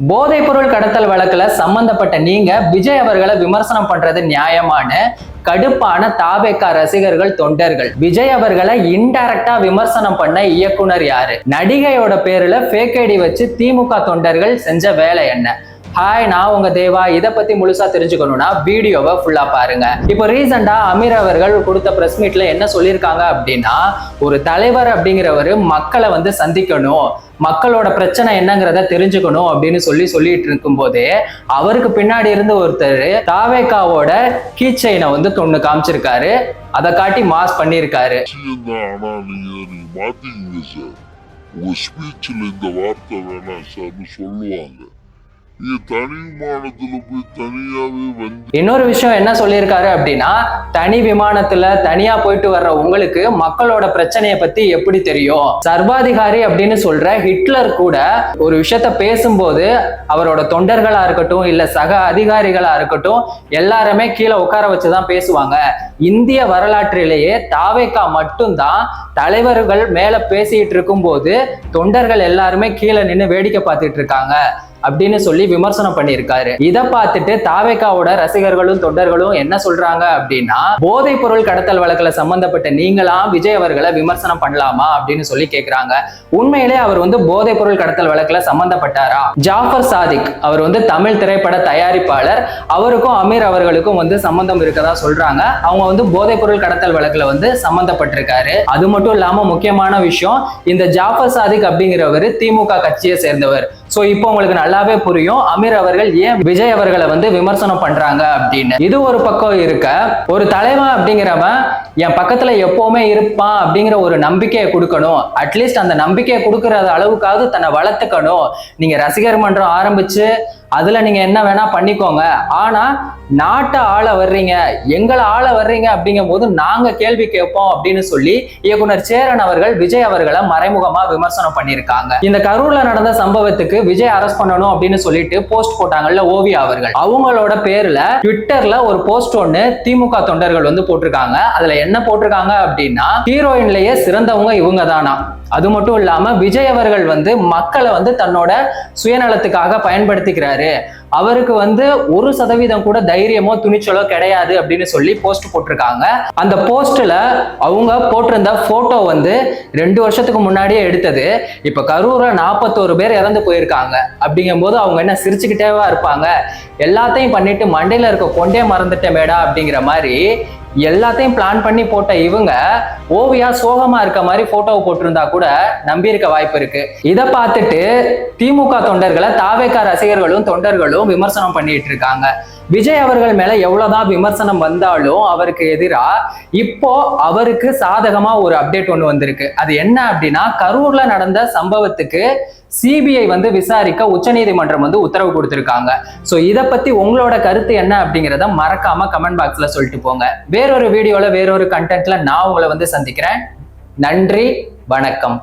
போதைப்பொருள் கடத்தல் வழக்குல சம்பந்தப்பட்ட நீங்க விஜய் அவர்களை விமர்சனம் பண்றது நியாயமான கடுப்பான தாவேகா ரசிகர்கள் தொண்டர்கள். விஜய் அவர்களை இன்டைரக்டா விமர்சனம் பண்ண இயக்குனர் யாரு? நடிகையோட பேருல ஃபேக் ஐடி வச்சு திமுக தொண்டர்கள் செஞ்ச வேலை என்ன? ஹாய், நான் உங்க தேவா. இதை பத்தி முழுசா தெரிஞ்சுக்கணும்னா வீடியோவை ஃபுல்லா பாருங்க. இப்போ ரீசெண்டா அமீர் அவர்கள் கொடுத்த பிரஸ் மீட்ல என்ன சொல்லியிருக்காங்க அப்படின்னா, ஒரு தலைவர் அப்படிங்கிறவரு மக்களை சந்திக்கணும், மக்களோட பிரச்சனை என்னங்கிறத தெரிஞ்சுக்கணும் அப்படின்னு சொல்லிட்டு இருக்கும் போதே அவருக்கு பின்னாடி இருந்து ஒருத்தர் தாவேகாவோட கீ செயினை தொண்ணு காமிச்சிருக்காரு. அதை காட்டி மாஸ் பண்ணியிருக்காரு. இன்னொரு விஷயம் என்ன சொல்லியிருக்காரு அப்படின்னா, தனி விமானத்துல தனியா போயிட்டு வர்ற உங்களுக்கு மக்களோட பிரச்சனையை பத்தி எப்படி தெரியும்? சர்வாதிகாரி அப்படின்னு சொல்ற ஹிட்லர் கூட ஒரு விஷயத்த பேசும்போது அவரோட தொண்டர்களா இருக்கட்டும் இல்ல சக அதிகாரிகளா இருக்கட்டும் எல்லாருமே கீழே உட்கார வச்சுதான் பேசுவாங்க. இந்திய வரலாற்றிலேயே தாவேகா மட்டும்தான் தலைவர்கள் மேல பேசிட்டு இருக்கும் போது தொண்டர்கள் எல்லாருமே கீழே நின்று வேடிக்கை பார்த்துட்டு இருக்காங்க அப்படின்னு சொல்லி விமர்சனம் பண்ணியிருக்காரு. இதை பார்த்துட்டு தாவேகாவோட ரசிகர்களும் தொண்டர்களும் என்ன சொல்றாங்க அப்படின்னா, போதைப் பொருள் கடத்தல் வழக்குல சம்பந்தப்பட்ட நீங்களாம் விஜய் அவர்களை விமர்சனம் பண்ணலாமா அப்படின்னு சொல்லி கேட்கிறாங்க. உண்மையிலே அவர் போதைப் பொருள் கடத்தல் வழக்குல சம்பந்தப்பட்டாரா? ஜாஃபர் சாதிக் அவர் தமிழ் திரைப்பட தயாரிப்பாளர். அவருக்கும் அமீர் அவர்களுக்கும் சம்பந்தம் இருக்கதா சொல்றாங்க. அவங்க போதைப் பொருள் கடத்தல் வழக்குல சம்பந்தப்பட்டிருக்காரு. அது மட்டும் இல்லாம முக்கியமான விஷயம், இந்த ஜாஃபர் சாதிக் அப்படிங்கிறவர் திமுக கட்சியை சேர்ந்தவர். சோ இப்போ உங்களுக்கு நல்லாவே புரியும் அமீர் அவர்கள் ஏன் விஜய் அவர்களை விமர்சனம் பண்றாங்க அப்படின்னு. இது ஒரு பக்கம் இருக்க, ஒரு தலைவன் அப்படிங்கிறவன் என் பக்கத்துல எப்பவுமே இருப்பான் அப்படிங்கிற ஒரு நம்பிக்கையை கொடுக்கணும். அட்லீஸ்ட் அந்த நம்பிக்கையை கொடுக்கற அளவுக்காவது தன்னை வளர்த்துக்கணும். நீங்க ரசிகர் மன்றம் ஆரம்பிச்சு அதுல நீங்க என்ன வேணா பண்ணிக்கோங்க, ஆனா நாட்டை ஆள வர்றீங்க, எங்களை ஆள வர்றீங்க அப்படிங்கும் போது நாங்க கேள்வி கேட்போம் அப்படின்னு சொல்லி இயக்குனர் சேரன் அவர்கள் விஜய் அவர்களை மறைமுகமா விமர்சனம் பண்ணியிருக்காங்க. இந்த கரூர்ல நடந்த சம்பவத்துக்கு விஜய் அரெஸ்ட் பண்ணணும் அப்படின்னு சொல்லிட்டு போஸ்ட் போட்டாங்கல்ல ஓவியா அவர்கள், அவங்களோட பேர்ல ட்விட்டர்ல ஒரு போஸ்ட் ஒண்ணு திமுக தொண்டர்கள் போட்டிருக்காங்க. அதுல என்ன போட்டிருக்காங்க அப்படின்னா, ஹீரோயின்லயே சிறந்தவங்க இவங்க தானா. அது மட்டும் இல்லாம விஜய் அவர்கள் மக்களை தன்னோட சுயநலத்துக்காக பயன்படுத்திக்கிறாரு, அவருக்கு 1% கூட தைரியமோ துணிச்சலோ கிடையாது அப்படின்னு சொல்லி போஸ்ட் போட்டிருக்காங்க. அந்த போஸ்ட்ல அவங்க போட்டிருந்த போட்டோ 2 வருஷத்துக்கு முன்னாடியே எடுத்தது. இப்ப கரூர்ல 41 பேர் இறந்து போயிருக்காங்க. அப்படிங்கும் போது அவங்க என்ன சிரிச்சுக்கிட்டேவா இருப்பாங்க? எல்லாத்தையும் பண்ணிட்டு மண்டையில இருக்க கொண்டே மறந்துட்டேமேடா அப்படிங்கிற மாதிரி எல்லாத்தையும் பிளான் பண்ணி போட்ட இவங்க ஓவியா சோகமா இருக்க மாதிரி போட்டோவை போட்டிருந்தா கூட நம்பியிருக்க வாய்ப்பு இருக்கு. இதை பார்த்துட்டு திமுக தொண்டர்களை தாவேகா ரசிகர்களும் தொண்டர்களும் விமர்சனம் பண்ணிட்டு இருக்காங்க. விஜய் அவர்கள் மேல எவ்வளவுதான் விமர்சனம் வந்தாலும் அவருக்கு எதிரா இப்போ அவருக்கு சாதகமா ஒரு அப்டேட் ஒண்ணு வந்திருக்கு. அது என்ன அப்படின்னா, கரூர்ல நடந்த சம்பவத்துக்கு சிபிஐ விசாரிக்க உச்சநீதிமன்றம் உத்தரவு கொடுத்திருக்காங்க. சோ இதை பத்தி உங்களோட கருத்து என்ன அப்படிங்கிறத மறக்காம கமெண்ட் பாக்ஸ்ல சொல்லிட்டு போங்க. வேறொரு வீடியோல வேறொரு கண்டென்ட்ல நான் உங்களை சந்திக்கிறேன். நன்றி, வணக்கம்.